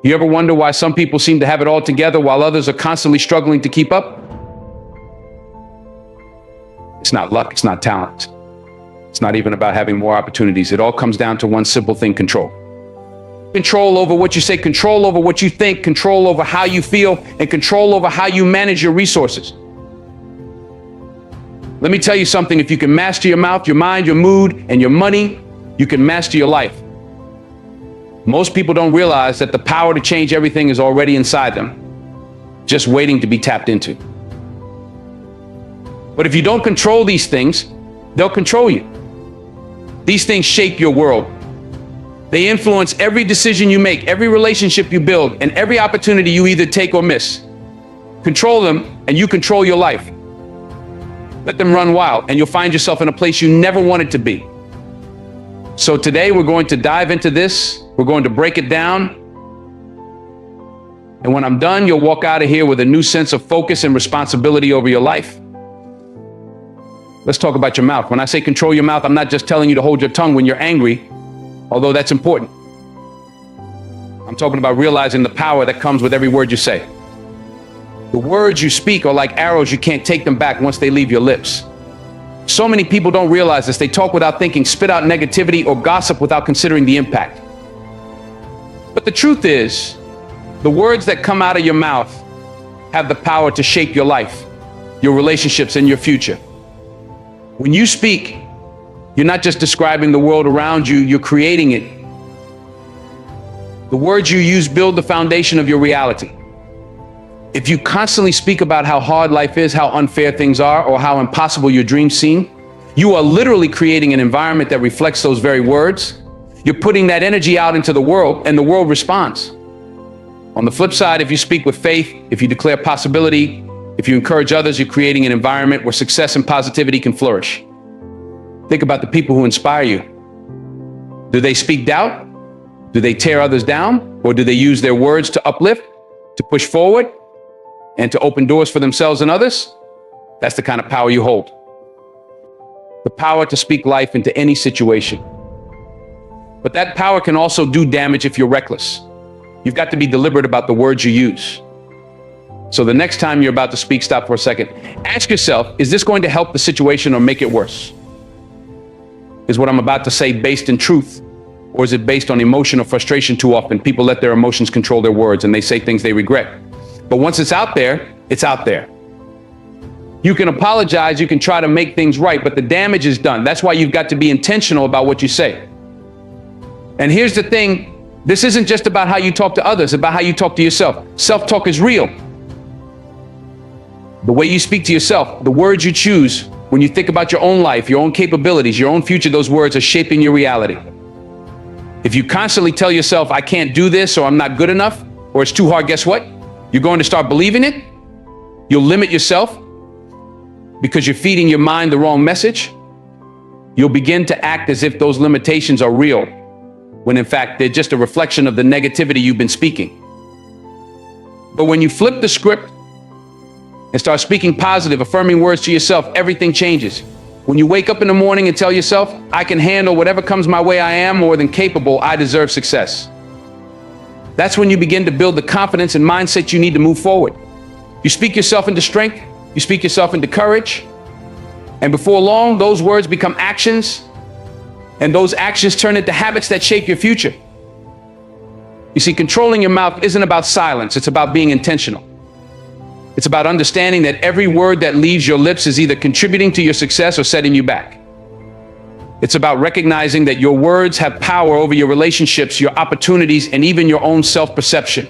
You ever wonder why some people seem to have it all together while others are constantly struggling to keep up? It's not luck, it's not talent. It's not even about having more opportunities. It all comes down to one simple thing: control. Control over what you say, control over what you think, control over how you feel, and control over how you manage your resources. Let me tell you something: if you can master your mouth, your mind, your mood, and your money, you can master your life. Most people don't realize that the power to change everything is already inside them, just waiting to be tapped into. But if you don't control these things, they'll control you. These things shape your world. They influence every decision you make, every relationship you build, and every opportunity you either take or miss. Control them, and you control your life. Let them run wild, and you'll find yourself in a place you never wanted to be. So today we're going to dive into this. We're going to break it down. And when I'm done, you'll walk out of here with a new sense of focus and responsibility over your life. Let's talk about your mouth. When I say control your mouth, I'm not just telling you to hold your tongue when you're angry, although that's important. I'm talking about realizing the power that comes with every word you say. The words you speak are like arrows. You can't take them back once they leave your lips. So many people don't realize this. They talk without thinking, spit out negativity, or gossip without considering the impact. But the truth is, the words that come out of your mouth have the power to shape your life, your relationships, and your future. When you speak, you're not just describing the world around you, you're creating it. The words you use build the foundation of your reality. If you constantly speak about how hard life is, how unfair things are, or how impossible your dreams seem, you are literally creating an environment that reflects those very words. You're putting that energy out into the world, and the world responds. On the flip side, if you speak with faith, if you declare possibility, if you encourage others, you're creating an environment where success and positivity can flourish. Think about the people who inspire you. Do they speak doubt? Do they tear others down? Or do they use their words to uplift, to push forward, and to open doors for themselves and others? That's the kind of power you hold. The power to speak life into any situation. But that power can also do damage if you're reckless. You've got to be deliberate about the words you use. So the next time you're about to speak, stop for a second. Ask yourself, is this going to help the situation or make it worse? Is what I'm about to say based in truth, or is it based on emotion or frustration? Too often, people let their emotions control their words and they say things they regret. But once it's out there, it's out there. You can apologize, you can try to make things right, but the damage is done. That's why you've got to be intentional about what you say. And here's the thing, this isn't just about how you talk to others, it's about how you talk to yourself. Self-talk is real. The way you speak to yourself, the words you choose, when you think about your own life, your own capabilities, your own future, those words are shaping your reality. If you constantly tell yourself, I can't do this, or I'm not good enough, or it's too hard, guess what? You're going to start believing it. You'll limit yourself because you're feeding your mind the wrong message. You'll begin to act as if those limitations are real, when in fact, they're just a reflection of the negativity you've been speaking. But when you flip the script and start speaking positive, affirming words to yourself, everything changes. When you wake up in the morning and tell yourself, I can handle whatever comes my way, I am more than capable, I deserve success. That's when you begin to build the confidence and mindset you need to move forward. You speak yourself into strength, you speak yourself into courage, and before long, those words become actions, and those actions turn into habits that shape your future. You see, controlling your mouth isn't about silence, it's about being intentional. It's about understanding that every word that leaves your lips is either contributing to your success or setting you back. It's about recognizing that your words have power over your relationships, your opportunities, and even your own self-perception.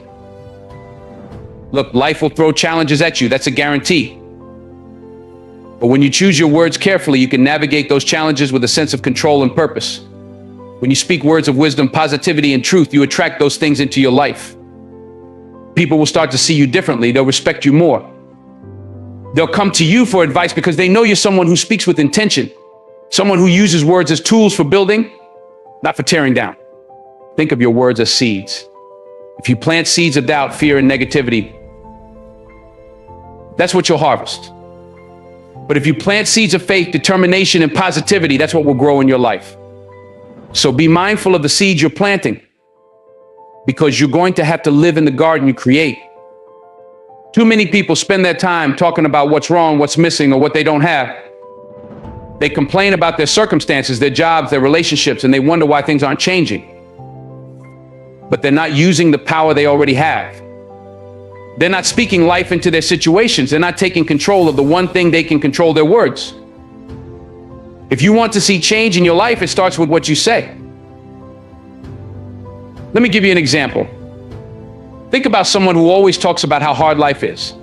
Look, life will throw challenges at you, that's a guarantee. But when you choose your words carefully, you can navigate those challenges with a sense of control and purpose. When you speak words of wisdom, positivity, and truth, you attract those things into your life. People will start to see you differently. They'll respect you more. They'll come to you for advice because they know you're someone who speaks with intention, someone who uses words as tools for building, not for tearing down. Think of your words as seeds. If you plant seeds of doubt, fear, and negativity, that's what you'll harvest. But if you plant seeds of faith, determination, and positivity, that's what will grow in your life. So be mindful of the seeds you're planting. because you're going to have to live in the garden you create. Too many people spend their time talking about what's wrong, what's missing, or what they don't have. They complain about their circumstances, their jobs, their relationships, and they wonder why things aren't changing. But they're not using the power they already have. They're not speaking life into their situations. They're not taking control of the one thing they can control, their words. If you want to see change in your life, it starts with what you say. Let me give you an example. Think about someone who always talks about how hard life is.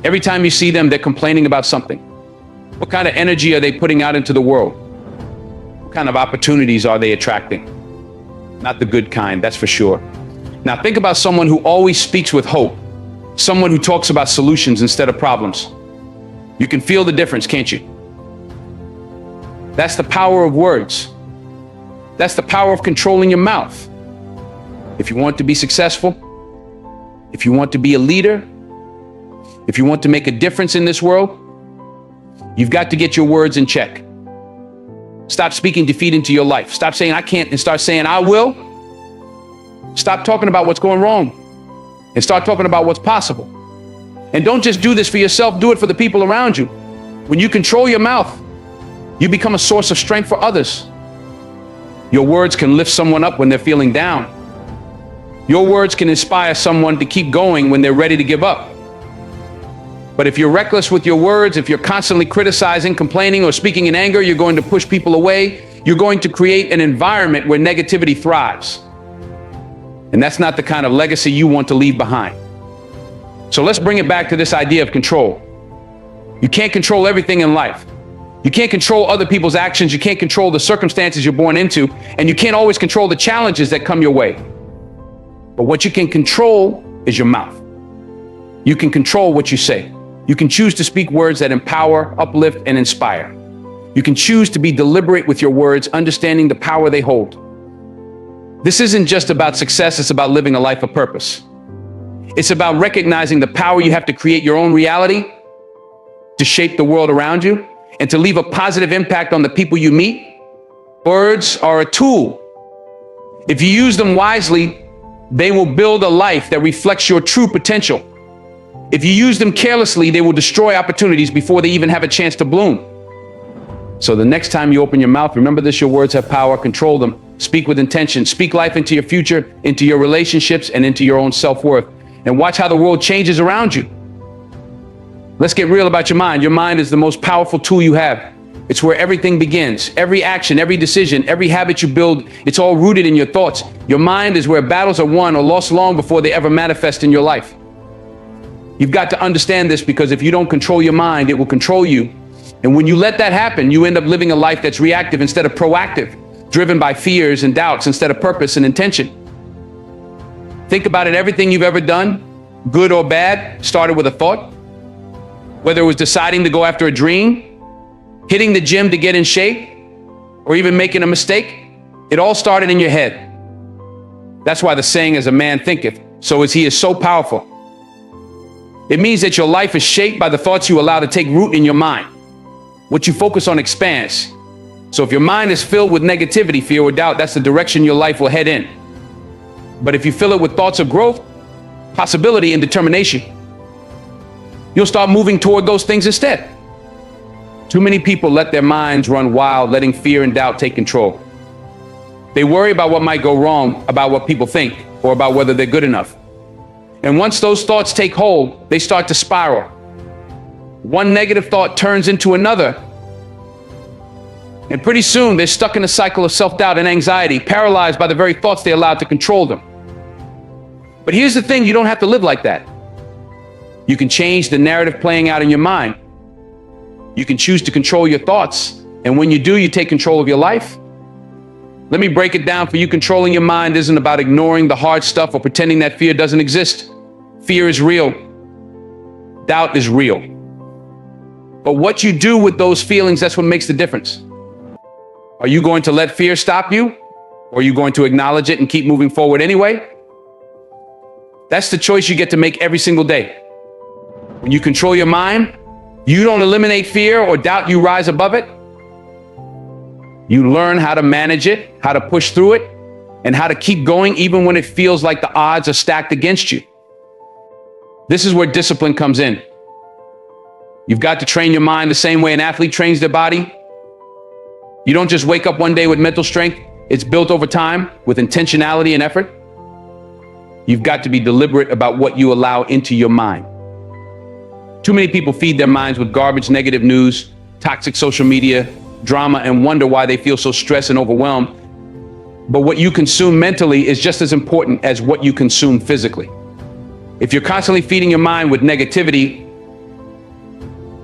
Every time you see them, they're complaining about something. What kind of energy are they putting out into the world? What kind of opportunities are they attracting? Not the good kind, that's for sure. Now think about someone who always speaks with hope. Someone who talks about solutions instead of problems. You can feel the difference, can't you? That's the power of words. That's the power of controlling your mouth. If you want to be successful, if you want to be a leader, if you want to make a difference in this world, you've got to get your words in check. Stop speaking defeat into your life. Stop saying I can't and start saying I will. Stop talking about what's going wrong and start talking about what's possible. And don't just do this for yourself, do it for the people around you. When you control your mouth, you become a source of strength for others. Your words can lift someone up when they're feeling down. Your words can inspire someone to keep going when they're ready to give up. But if you're reckless with your words, if you're constantly criticizing, complaining, or speaking in anger, you're going to push people away. You're going to create an environment where negativity thrives. And that's not the kind of legacy you want to leave behind. So let's bring it back to this idea of control. You can't control everything in life. You can't control other people's actions. You can't control the circumstances you're born into. And you can't always control the challenges that come your way. But what you can control is your mouth. You can control what you say. You can choose to speak words that empower, uplift, and inspire. You can choose to be deliberate with your words, understanding the power they hold. This isn't just about success, it's about living a life of purpose. It's about recognizing the power you have to create your own reality, to shape the world around you, and to leave a positive impact on the people you meet. Words are a tool. If you use them wisely, they will build a life that reflects your true potential. If you use them carelessly, they will destroy opportunities before they even have a chance to bloom. So the next time you open your mouth, remember this: your words have power. Control them. Speak with intention. Speak life into your future, into your relationships, and into your own self-worth. And watch how the world changes around you. Let's get real about your mind. Your mind is the most powerful tool you have. It's where everything begins. Every action, every decision, every habit you build, it's all rooted in your thoughts. Your mind is where battles are won or lost long before they ever manifest in your life. You've got to understand this, because if you don't control your mind, it will control you. And when you let that happen, you end up living a life that's reactive instead of proactive, driven by fears and doubts instead of purpose and intention. Think about it. Everything you've ever done, good or bad, started with a thought. Whether it was deciding to go after a dream, hitting the gym to get in shape, or even making a mistake, it all started in your head. That's why the saying, "As a man thinketh, so is he," is so powerful. It means that your life is shaped by the thoughts you allow to take root in your mind. What you focus on expands. So if your mind is filled with negativity, fear, or doubt, that's the direction your life will head in. But if you fill it with thoughts of growth, possibility, and determination, you'll start moving toward those things instead. Too many people let their minds run wild, letting fear and doubt take control. They worry about what might go wrong, about what people think, or about whether they're good enough. And once those thoughts take hold, they start to spiral. One negative thought turns into another. And pretty soon they're stuck in a cycle of self-doubt and anxiety, paralyzed by the very thoughts they allowed to control them. But here's the thing: you don't have to live like that. You can change the narrative playing out in your mind. You can choose to control your thoughts. And when you do, you take control of your life. Let me break it down for you. Controlling your mind isn't about ignoring the hard stuff or pretending that fear doesn't exist. Fear is real. Doubt is real. But what you do with those feelings, that's what makes the difference. Are you going to let fear stop you? Or are you going to acknowledge it and keep moving forward anyway? That's the choice you get to make every single day. When you control your mind, you don't eliminate fear or doubt, you rise above it. You learn how to manage it, how to push through it, and how to keep going even when it feels like the odds are stacked against you. This is where discipline comes in. You've got to train your mind the same way an athlete trains their body. You don't just wake up one day with mental strength. It's built over time with intentionality and effort. You've got to be deliberate about what you allow into your mind. Too many people feed their minds with garbage, negative news, toxic social media, drama, and wonder why they feel so stressed and overwhelmed. But what you consume mentally is just as important as what you consume physically. If you're constantly feeding your mind with negativity,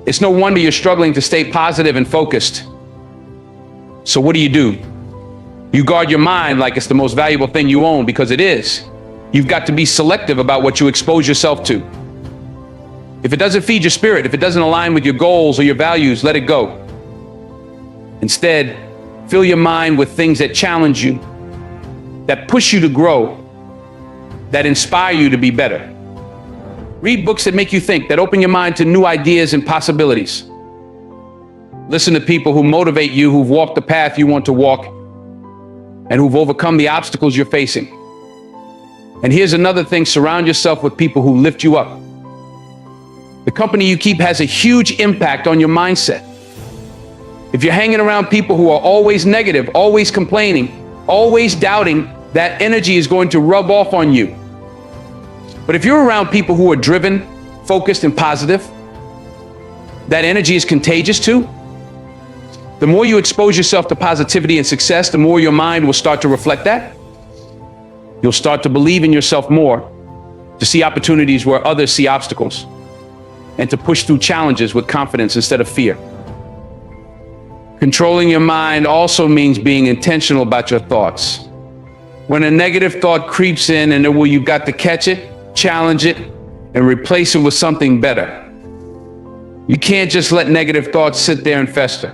it's no wonder you're struggling to stay positive and focused. So what do? You guard your mind like it's the most valuable thing you own, because it is. You've got to be selective about what you expose yourself to. If it doesn't feed your spirit, if it doesn't align with your goals or your values, let it go. Instead, fill your mind with things that challenge you, that push you to grow, that inspire you to be better. Read books that make you think, that open your mind to new ideas and possibilities. Listen to people who motivate you, who've walked the path you want to walk, and who've overcome the obstacles you're facing. And here's another thing: surround yourself with people who lift you up. The company you keep has a huge impact on your mindset. If you're hanging around people who are always negative, always complaining, always doubting, that energy is going to rub off on you. But if you're around people who are driven, focused, and positive, that energy is contagious too. The more you expose yourself to positivity and success, the more your mind will start to reflect that. You'll start to believe in yourself more, to see opportunities where others see obstacles, and to push through challenges with confidence instead of fear. Controlling your mind also means being intentional about your thoughts. When a negative thought creeps in, you've got to catch it, challenge it, and replace it with something better. You can't just let negative thoughts sit there and fester.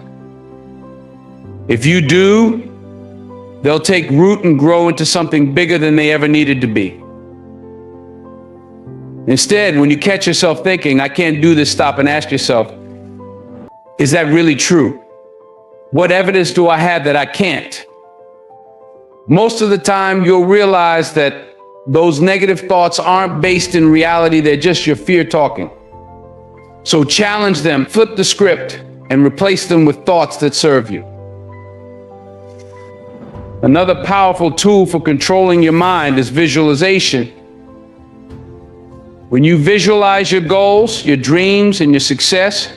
If you do, they'll take root and grow into something bigger than they ever needed to be. Instead, when you catch yourself thinking, "I can't do this," stop and ask yourself, is that really true? What evidence do I have that I can't? Most of the time, you'll realize that those negative thoughts aren't based in reality. They're just your fear talking. So challenge them, flip the script, and replace them with thoughts that serve you. Another powerful tool for controlling your mind is visualization. When you visualize your goals, your dreams, and your success,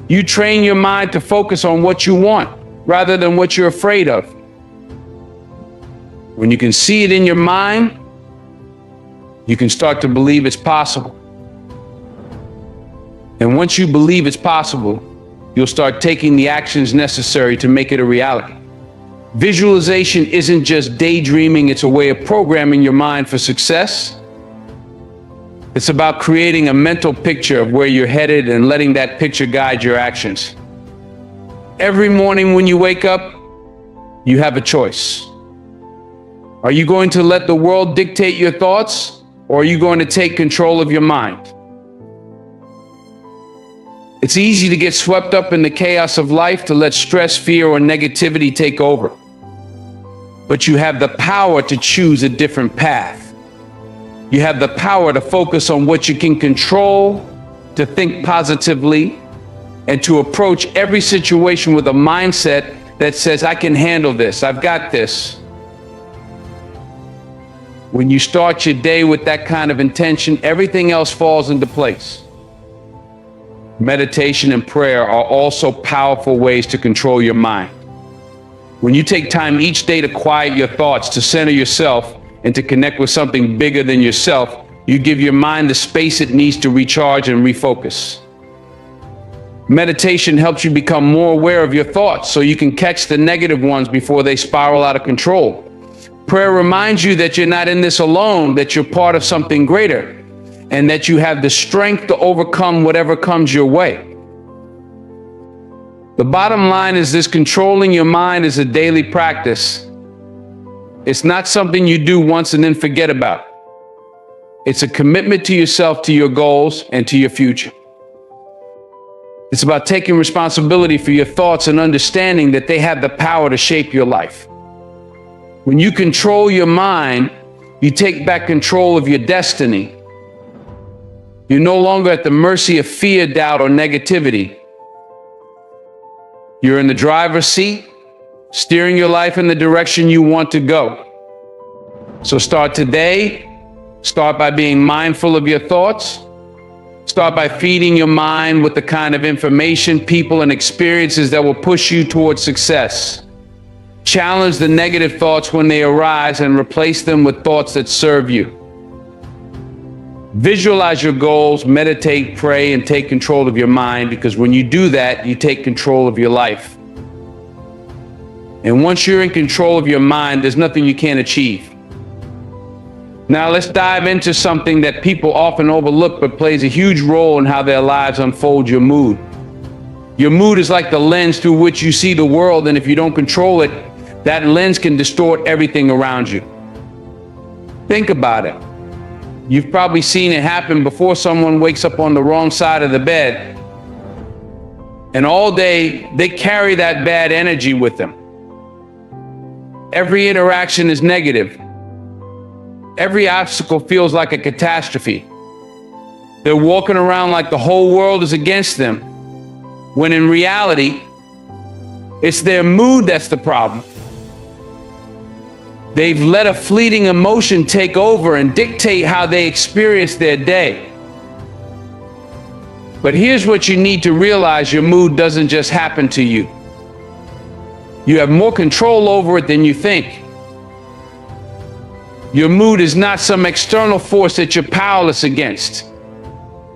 you train your mind to focus on what you want rather than what you're afraid of. When you can see it in your mind, you can start to believe it's possible. And once you believe it's possible, you'll start taking the actions necessary to make it a reality. Visualization isn't just daydreaming, it's a way of programming your mind for success. It's about creating a mental picture of where you're headed and letting that picture guide your actions. Every morning when you wake up, you have a choice. Are you going to let the world dictate your thoughts, or are you going to take control of your mind? It's easy to get swept up in the chaos of life, to let stress, fear, or negativity take over. But you have the power to choose a different path. You have the power to focus on what you can control, to think positively, and to approach every situation with a mindset that says, "I can handle this, I've got this." When you start your day with that kind of intention, everything else falls into place. Meditation and prayer are also powerful ways to control your mind. When you take time each day to quiet your thoughts, to center yourself, and to connect with something bigger than yourself, you give your mind the space it needs to recharge and refocus. Meditation helps you become more aware of your thoughts so you can catch the negative ones before they spiral out of control. Prayer reminds you that you're not in this alone, that you're part of something greater, and that you have the strength to overcome whatever comes your way. The bottom line is this: controlling your mind is a daily practice. It's not something you do once and then forget about. It's a commitment to yourself, to your goals, and to your future. It's about taking responsibility for your thoughts and understanding that they have the power to shape your life. When you control your mind, you take back control of your destiny. You're no longer at the mercy of fear, doubt, or negativity. You're in the driver's seat, steering your life in the direction you want to go. So start today. Start by being mindful of your thoughts. Start by feeding your mind with the kind of information, people, and experiences that will push you towards success. Challenge the negative thoughts when they arise and replace them with thoughts that serve you. Visualize your goals, meditate, pray, and take control of your mind, because when you do that, you take control of your life. And once you're in control of your mind, there's nothing you can't achieve. Now let's dive into something that people often overlook but plays a huge role in how their lives unfold: your mood. Your mood is like the lens through which you see the world, and if you don't control it, that lens can distort everything around you. Think about it. You've probably seen it happen before. Someone wakes up on the wrong side of the bed, and all day they carry that bad energy with them. Every interaction is negative. Every obstacle feels like a catastrophe. They're walking around like the whole world is against them, when in reality, it's their mood that's the problem. They've let a fleeting emotion take over and dictate how they experience their day. But here's what you need to realize: your mood doesn't just happen to you. You have more control over it than you think. Your mood is not some external force that you're powerless against.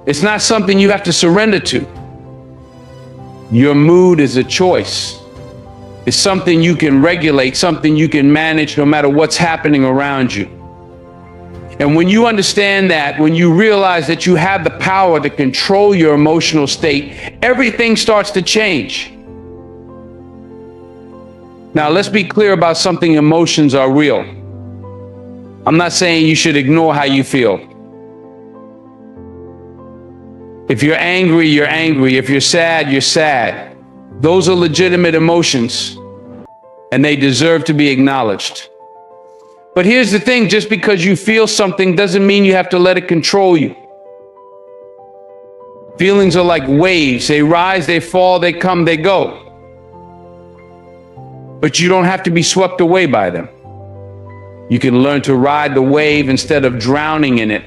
It's not something you have to surrender to. Your mood is a choice. It's something you can regulate, something you can manage no matter what's happening around you. And when you understand that, when you realize that you have the power to control your emotional state, everything starts to change. Now, let's be clear about something: emotions are real. I'm not saying you should ignore how you feel. If you're angry, you're angry. If you're sad, you're sad. Those are legitimate emotions, and they deserve to be acknowledged. But here's the thing: just because you feel something doesn't mean you have to let it control you. Feelings are like waves. They rise, they fall, they come, they go. But you don't have to be swept away by them. You can learn to ride the wave instead of drowning in it.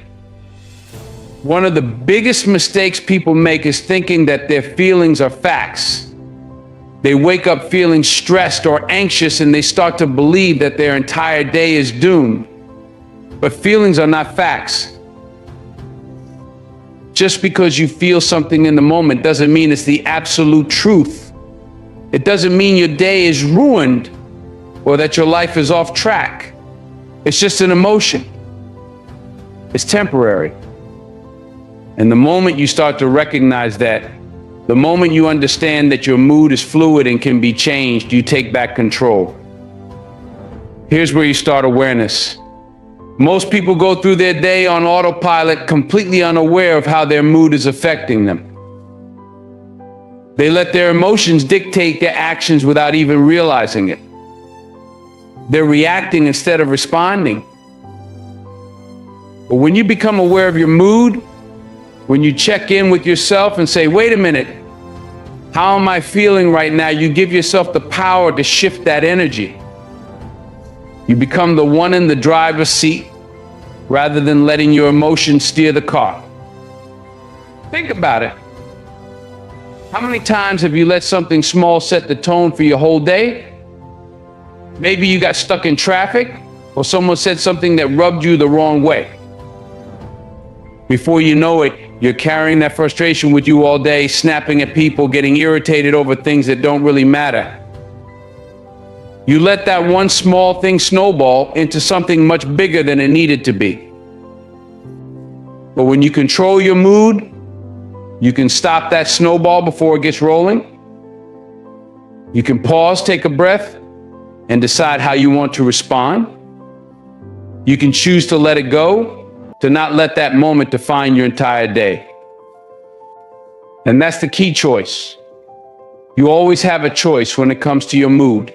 One of the biggest mistakes people make is thinking that their feelings are facts. They wake up feeling stressed or anxious, and they start to believe that their entire day is doomed. But feelings are not facts. Just because you feel something in the moment doesn't mean it's the absolute truth. It doesn't mean your day is ruined or that your life is off track. It's just an emotion. It's temporary. And the moment you start to recognize that, the moment you understand that your mood is fluid and can be changed, you take back control. Here's where you start awareness. Most people go through their day on autopilot, completely unaware of how their mood is affecting them. They let their emotions dictate their actions without even realizing it. They're reacting instead of responding. But when you become aware of your mood, when you check in with yourself and say, wait a minute, how am I feeling right now? You give yourself the power to shift that energy. You become the one in the driver's seat rather than letting your emotions steer the car. Think about it. How many times have you let something small set the tone for your whole day? Maybe you got stuck in traffic, or someone said something that rubbed you the wrong way. Before you know it, you're carrying that frustration with you all day, snapping at people, getting irritated over things that don't really matter. You let that one small thing snowball into something much bigger than it needed to be. But when you control your mood, you can stop that snowball before it gets rolling. You can pause, take a breath, and decide how you want to respond. You can choose to let it go, to not let that moment define your entire day. And that's the key choice. You always have a choice when it comes to your mood.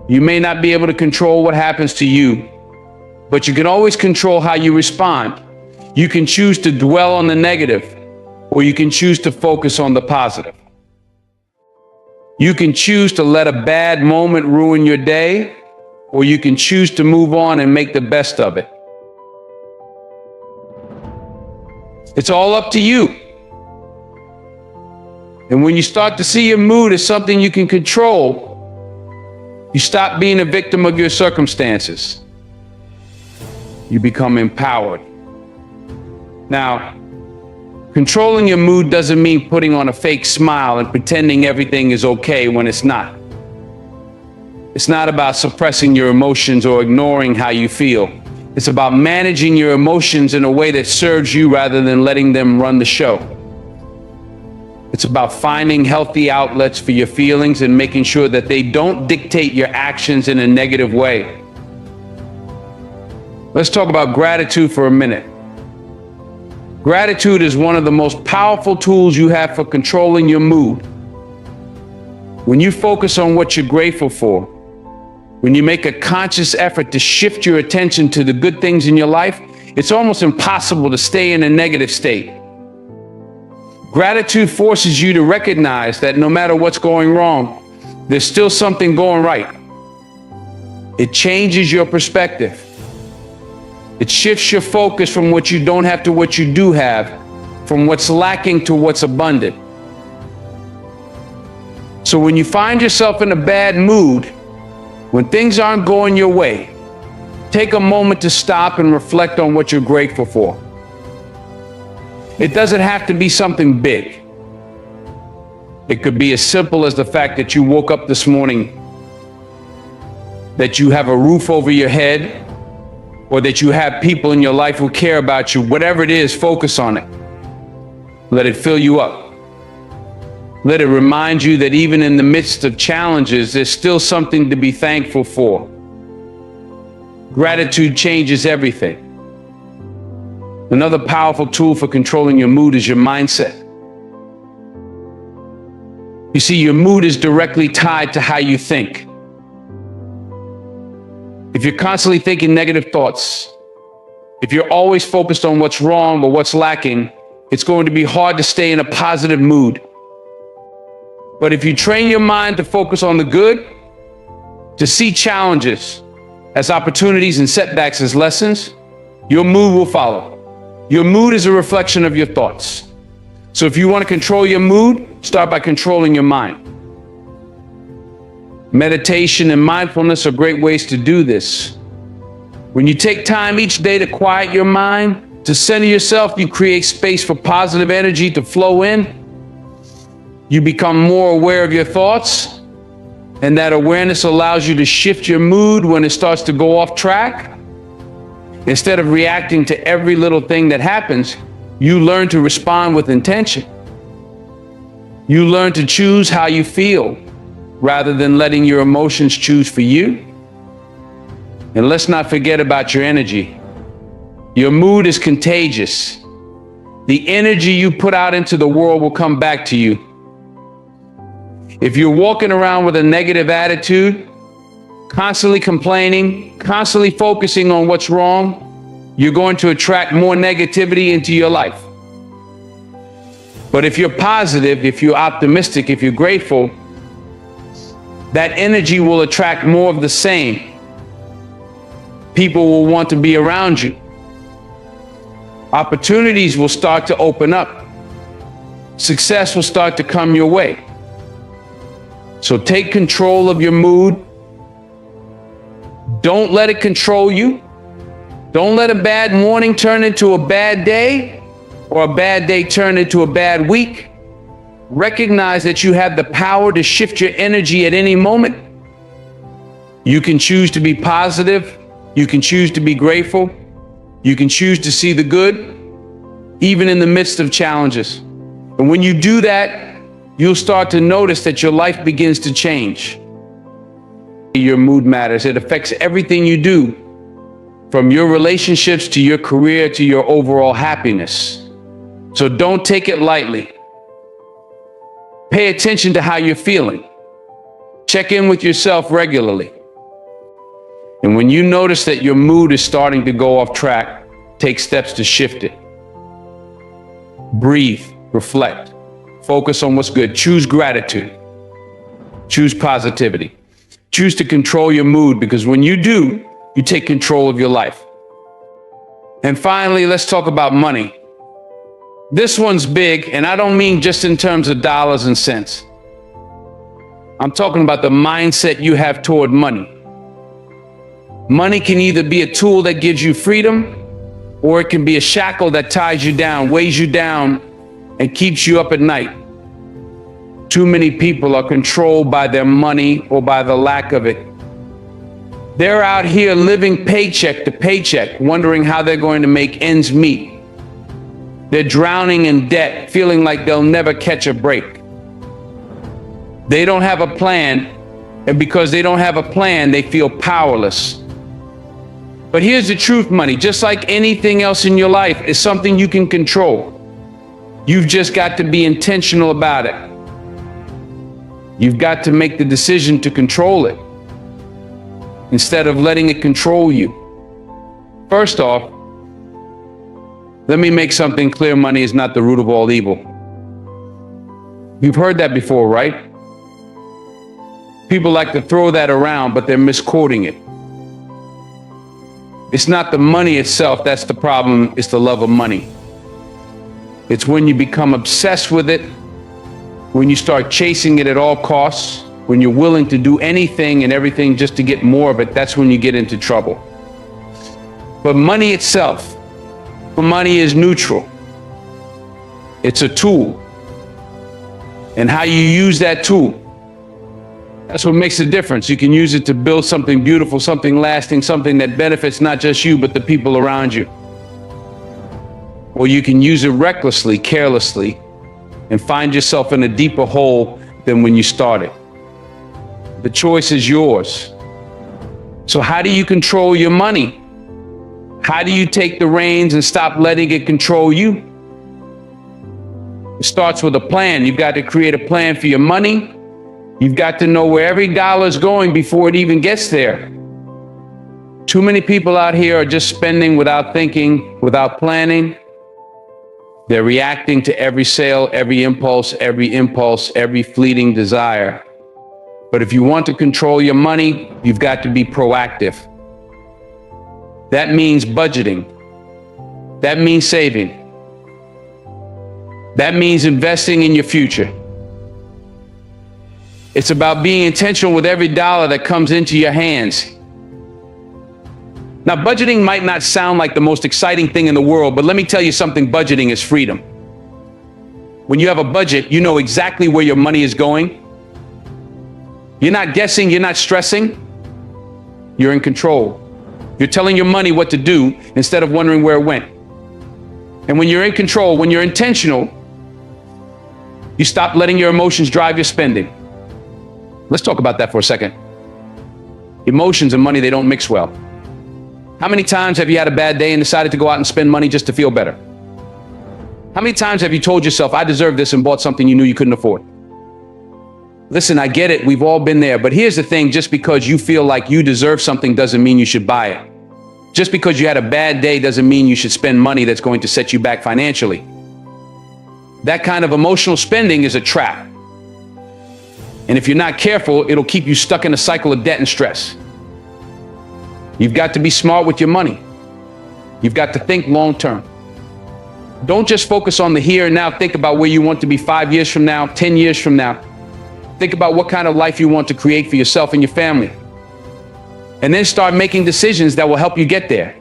You may not be able to control what happens to you, but you can always control how you respond. You can choose to dwell on the negative, or you can choose to focus on the positive. You can choose to let a bad moment ruin your day, or you can choose to move on and make the best of it. It's all up to you. And when you start to see your mood as something you can control, you stop being a victim of your circumstances. You become empowered. Now, controlling your mood doesn't mean putting on a fake smile and pretending everything is okay when it's not. It's not about suppressing your emotions or ignoring how you feel. It's about managing your emotions in a way that serves you rather than letting them run the show. It's about finding healthy outlets for your feelings and making sure that they don't dictate your actions in a negative way. Let's talk about gratitude for a minute. Gratitude is one of the most powerful tools you have for controlling your mood. When you focus on what you're grateful for, when you make a conscious effort to shift your attention to the good things in your life, it's almost impossible to stay in a negative state. Gratitude forces you to recognize that no matter what's going wrong, there's still something going right. It changes your perspective. It shifts your focus from what you don't have to what you do have, from what's lacking to what's abundant. So when you find yourself in a bad mood, when things aren't going your way, take a moment to stop and reflect on what you're grateful for. It doesn't have to be something big. It could be as simple as the fact that you woke up this morning, that you have a roof over your head, or that you have people in your life who care about you. Whatever it is, focus on it. Let it fill you up. Let it remind you that even in the midst of challenges, there's still something to be thankful for. Gratitude changes everything. Another powerful tool for controlling your mood is your mindset. You see, your mood is directly tied to how you think. If you're constantly thinking negative thoughts, if you're always focused on what's wrong or what's lacking, it's going to be hard to stay in a positive mood. But if you train your mind to focus on the good, to see challenges as opportunities and setbacks as lessons, your mood will follow. Your mood is a reflection of your thoughts. So if you want to control your mood, start by controlling your mind. Meditation and mindfulness are great ways to do this. When you take time each day to quiet your mind, to center yourself, you create space for positive energy to flow in. You become more aware of your thoughts, and that awareness allows you to shift your mood when it starts to go off track. Instead of reacting to every little thing that happens, you learn to respond with intention. You learn to choose how you feel rather than letting your emotions choose for you. And let's not forget about your energy. Your mood is contagious. The energy you put out into the world will come back to you. If you're walking around with a negative attitude, constantly complaining, constantly focusing on what's wrong, you're going to attract more negativity into your life. But if you're positive, if you're optimistic, if you're grateful, that energy will attract more of the same. People will want to be around you. Opportunities will start to open up. Success will start to come your way. So take control of your mood. Don't let it control you. Don't let a bad morning turn into a bad day, or a bad day turn into a bad week. Recognize that you have the power to shift your energy at any moment. You can choose to be positive. You can choose to be grateful. You can choose to see the good, even in the midst of challenges. And when you do that, you'll start to notice that your life begins to change. Your mood matters. It affects everything you do, from your relationships to your career to your overall happiness. So don't take it lightly. Pay attention to how you're feeling. Check in with yourself regularly. And when you notice that your mood is starting to go off track, take steps to shift it. Breathe, reflect, focus on what's good. Choose gratitude. Choose positivity. Choose to control your mood, because when you do, you take control of your life. And finally, let's talk about money. This one's big, and I don't mean just in terms of dollars and cents. I'm talking about the mindset you have toward money. Money can either be a tool that gives you freedom, or it can be a shackle that ties you down, weighs you down, and keeps you up at night. Too many people are controlled by their money or by the lack of it. They're out here living paycheck to paycheck, wondering how they're going to make ends meet. They're drowning in debt, feeling like they'll never catch a break. They don't have a plan, and because they don't have a plan, they feel powerless. But here's the truth, money, just like anything else in your life, is something you can control. You've just got to be intentional about it. You've got to make the decision to control it instead of letting it control you. First off, let me make something clear. Money is not the root of all evil. You've heard that before, right? People like to throw that around, but they're misquoting it. It's not the money itself that's the problem, it's the love of money. It's when you become obsessed with it, when you start chasing it at all costs, when you're willing to do anything and everything just to get more of it, that's when you get into trouble. But money itself, money is neutral. It's a tool. And how you use that tool, that's what makes the difference. You can use it to build something beautiful, something lasting, something that benefits not just you, but the people around you. Or you can use it recklessly, carelessly, and find yourself in a deeper hole than when you started. The choice is yours. So how do you control your money? How do you take the reins and stop letting it control you? It starts with a plan. You've got to create a plan for your money. You've got to know where every dollar is going before it even gets there. Too many people out here are just spending without thinking, without planning. They're reacting to every sale, every impulse, every fleeting desire. But if you want to control your money, you've got to be proactive. That means budgeting. That means saving. That means investing in your future. It's about being intentional with every dollar that comes into your hands. Now, budgeting might not sound like the most exciting thing in the world, but let me tell you something, budgeting is freedom. When you have a budget, you know exactly where your money is going. You're not guessing, you're not stressing. You're in control. You're telling your money what to do instead of wondering where it went. And when you're in control, when you're intentional, you stop letting your emotions drive your spending. Let's talk about that for a second. Emotions and money, they don't mix well. How many times have you had a bad day and decided to go out and spend money just to feel better? How many times have you told yourself, I deserve this, and bought something you knew you couldn't afford? Listen, I get it. We've all been there. But here's the thing. Just because you feel like you deserve something doesn't mean you should buy it. Just because you had a bad day doesn't mean you should spend money that's going to set you back financially. That kind of emotional spending is a trap. And if you're not careful, it'll keep you stuck in a cycle of debt and stress. You've got to be smart with your money. You've got to think long term. Don't just focus on the here and now. Think about where you want to be 5 years from now, 10 years from now. Think about what kind of life you want to create for yourself and your family. And then start making decisions that will help you get there.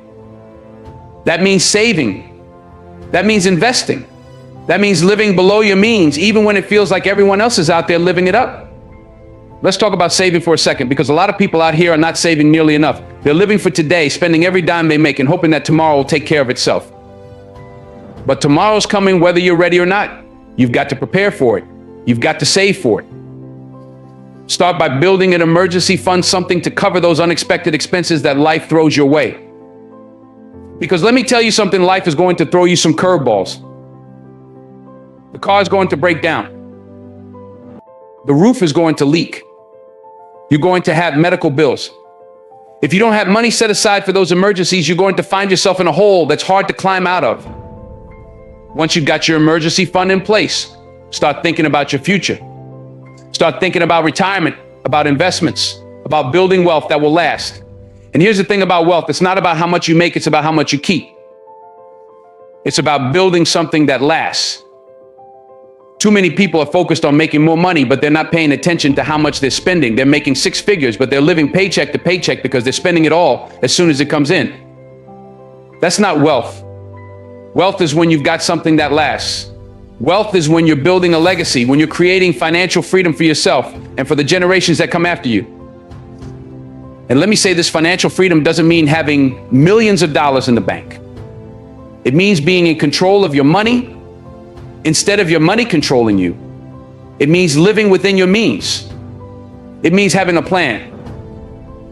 That means saving. That means investing. That means living below your means, even when it feels like everyone else is out there living it up. Let's talk about saving for a second, because a lot of people out here are not saving nearly enough. They're living for today, spending every dime they make and hoping that tomorrow will take care of itself. But tomorrow's coming whether you're ready or not. You've got to prepare for it. You've got to save for it. Start by building an emergency fund, something to cover those unexpected expenses that life throws your way. Because let me tell you something, life is going to throw you some curveballs. The car is going to break down. The roof is going to leak. You're going to have medical bills. If you don't have money set aside for those emergencies, you're going to find yourself in a hole that's hard to climb out of. Once you've got your emergency fund in place, start thinking about your future. Start thinking about retirement, about investments, about building wealth that will last. And here's the thing about wealth. It's not about how much you make, it's about how much you keep. It's about building something that lasts. Too many people are focused on making more money, but they're not paying attention to how much they're spending. They're making six figures, but they're living paycheck to paycheck because they're spending it all as soon as it comes in. That's not wealth. Wealth is when you've got something that lasts. Wealth is when you're building a legacy, when you're creating financial freedom for yourself and for the generations that come after you. And let me say this, financial freedom doesn't mean having millions of dollars in the bank. It means being in control of your money instead of your money controlling you. It means living within your means. It means having a plan.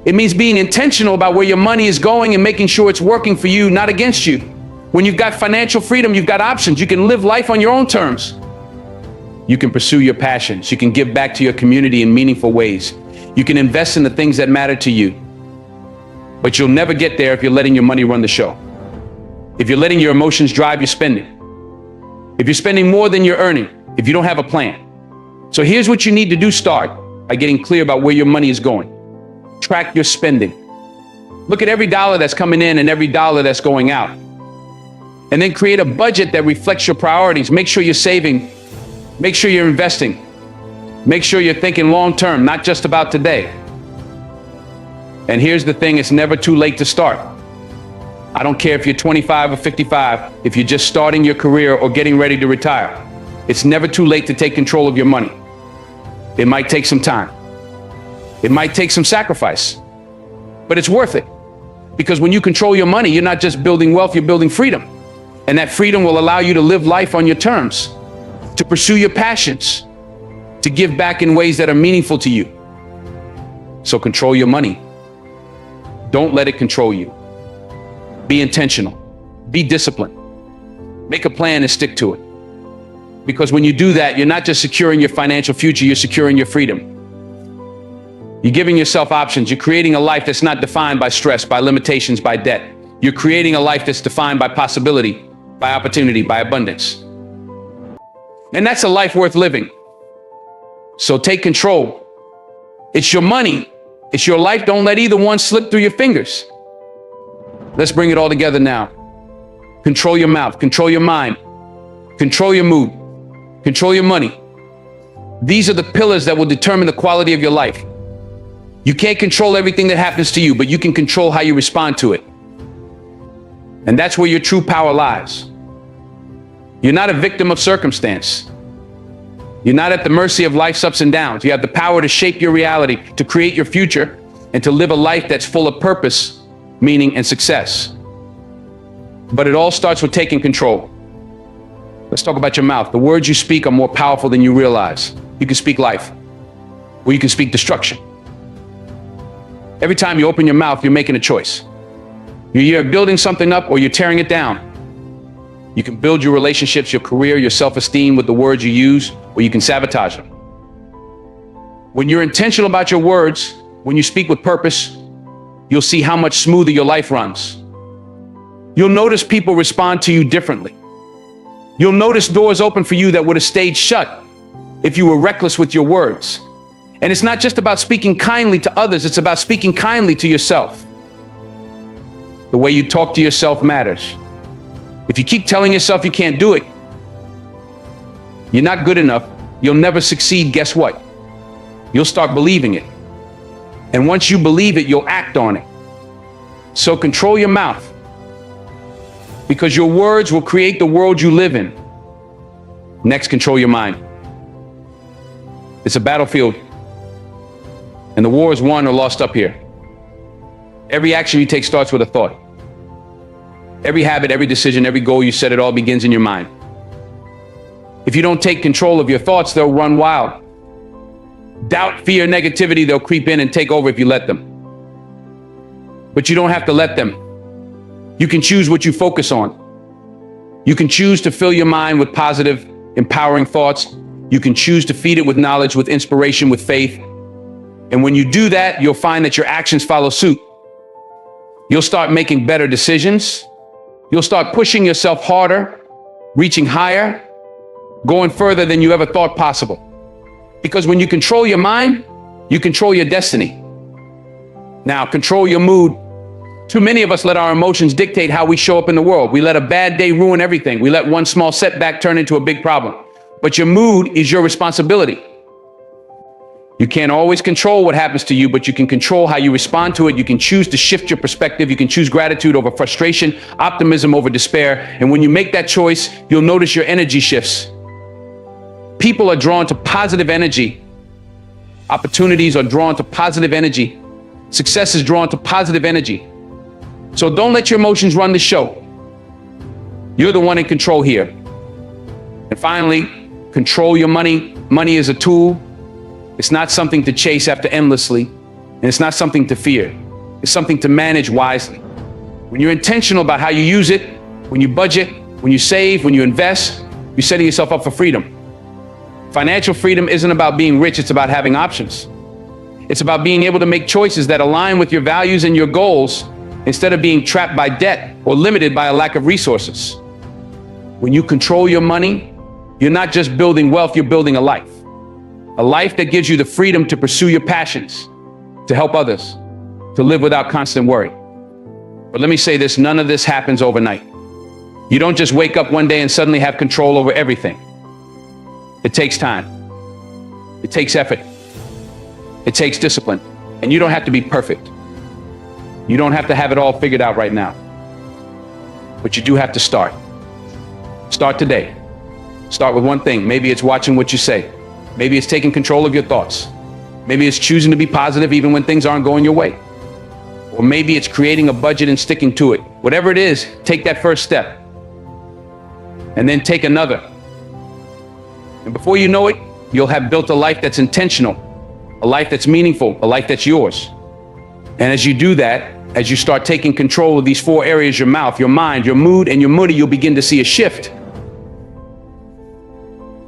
It means being intentional about where your money is going and making sure it's working for you, not against you. When you've got financial freedom, you've got options. You can live life on your own terms. You can pursue your passions. You can give back to your community in meaningful ways. You can invest in the things that matter to you. But you'll never get there if you're letting your money run the show. If you're letting your emotions drive your spending. If you're spending more than you're earning, if you don't have a plan. So here's what you need to do. Start by getting clear about where your money is going. Track your spending. Look at every dollar that's coming in and every dollar that's going out. And then create a budget that reflects your priorities. Make sure you're saving. Make sure you're investing. Make sure you're thinking long term, not just about today. And here's the thing, it's never too late to start. I don't care if you're 25 or 55, if you're just starting your career or getting ready to retire. It's never too late to take control of your money. It might take some time. It might take some sacrifice, but it's worth it. Because when you control your money, you're not just building wealth, you're building freedom. And that freedom will allow you to live life on your terms, to pursue your passions, to give back in ways that are meaningful to you. So control your money. Don't let it control you. Be intentional. Be disciplined. Make a plan and stick to it. Because when you do that, you're not just securing your financial future, you're securing your freedom. You're giving yourself options. You're creating a life that's not defined by stress, by limitations, by debt. You're creating a life that's defined by possibility, by opportunity, by abundance. And that's a life worth living. So take control. It's your money. It's your life. Don't let either one slip through your fingers. Let's bring it all together now. Control your mouth, control your mind, control your mood, control your money. These are the pillars that will determine the quality of your life. You can't control everything that happens to you, but you can control how you respond to it. And that's where your true power lies. You're not a victim of circumstance. You're not at the mercy of life's ups and downs. You have the power to shape your reality, to create your future, and to live a life that's full of purpose, meaning, and success. But it all starts with taking control. Let's talk about your mouth. The words you speak are more powerful than you realize. You can speak life, or you can speak destruction. Every time you open your mouth, you're making a choice. You're either building something up or you're tearing it down. You can build your relationships, your career, your self-esteem with the words you use, or you can sabotage them. When you're intentional about your words, when you speak with purpose, you'll see how much smoother your life runs. You'll notice people respond to you differently. You'll notice doors open for you that would have stayed shut if you were reckless with your words. And it's not just about speaking kindly to others, it's about speaking kindly to yourself. The way you talk to yourself matters. If you keep telling yourself you can't do it, you're not good enough, you'll never succeed, guess what? You'll start believing it. And once you believe it, you'll act on it. So control your mouth, because your words will create the world you live in. Next, control your mind. It's a battlefield, and the war is won or lost up here. Every action you take starts with a thought. Every habit, every decision, every goal you set, it all begins in your mind. If you don't take control of your thoughts, they'll run wild. Doubt, fear, negativity, they'll creep in and take over if you let them. But you don't have to let them. You can choose what you focus on. You can choose to fill your mind with positive, empowering thoughts. You can choose to feed it with knowledge, with inspiration, with faith. And when you do that, you'll find that your actions follow suit. You'll start making better decisions. You'll start pushing yourself harder, reaching higher, going further than you ever thought possible. Because when you control your mind, you control your destiny. Now, control your mood. Too many of us let our emotions dictate how we show up in the world. We let a bad day ruin everything. We let one small setback turn into a big problem. But your mood is your responsibility. You can't always control what happens to you, but you can control how you respond to it. You can choose to shift your perspective. You can choose gratitude over frustration, optimism over despair. And when you make that choice, you'll notice your energy shifts. People are drawn to positive energy. Opportunities are drawn to positive energy. Success is drawn to positive energy. So don't let your emotions run the show. You're the one in control here. And finally, control your money. Money is a tool. It's not something to chase after endlessly, and it's not something to fear. It's something to manage wisely. When you're intentional about how you use it, when you budget, when you save, when you invest, you're setting yourself up for freedom. Financial freedom isn't about being rich, it's about having options. It's about being able to make choices that align with your values and your goals instead of being trapped by debt or limited by a lack of resources. When you control your money, you're not just building wealth, you're building a life. A life that gives you the freedom to pursue your passions, to help others, to live without constant worry. But let me say this, none of this happens overnight. You don't just wake up one day and suddenly have control over everything. It takes time. It takes effort. It takes discipline. And you don't have to be perfect. You don't have to have it all figured out right now. But you do have to start. Start today. Start with one thing. Maybe it's watching what you say. Maybe it's taking control of your thoughts. Maybe it's choosing to be positive even when things aren't going your way. Or maybe it's creating a budget and sticking to it. Whatever it is, take that first step. And then take another. And before you know it, you'll have built a life that's intentional, a life that's meaningful, a life that's yours. And as you do that, as you start taking control of these 4 areas, your mouth, your mind, your mood, and your money, you'll begin to see a shift.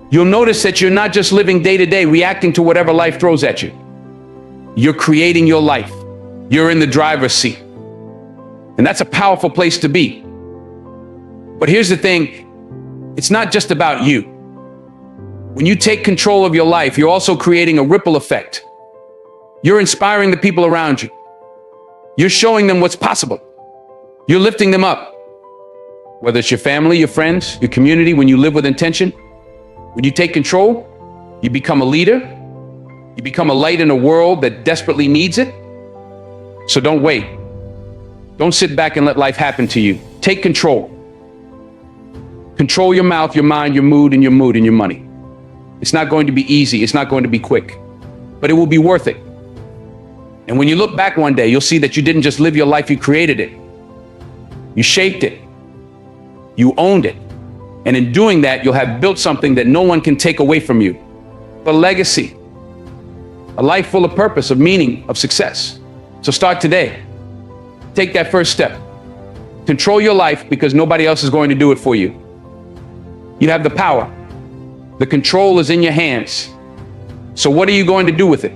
You'll notice that you're not just living day to day, reacting to whatever life throws at you. You're creating your life. You're in the driver's seat. And that's a powerful place to be. But here's the thing, it's not just about you. When you take control of your life, you're also creating a ripple effect. You're inspiring the people around you. You're showing them what's possible. You're lifting them up. Whether it's your family, your friends, your community, when you live with intention, when you take control, you become a leader. You become a light in a world that desperately needs it. So don't wait. Don't sit back and let life happen to you. Take control. Control your mouth, your mind, your mood, and your money. It's not going to be easy. It's not going to be quick, but it will be worth it. And when you look back one day, you'll see that you didn't just live your life, you created it. You shaped it. You owned it. And in doing that, you'll have built something that no one can take away from you. A legacy, a life full of purpose, of meaning, of success. So start today. Take that first step. Control your life because nobody else is going to do it for you. You have the power. The control is in your hands. So what are you going to do with it?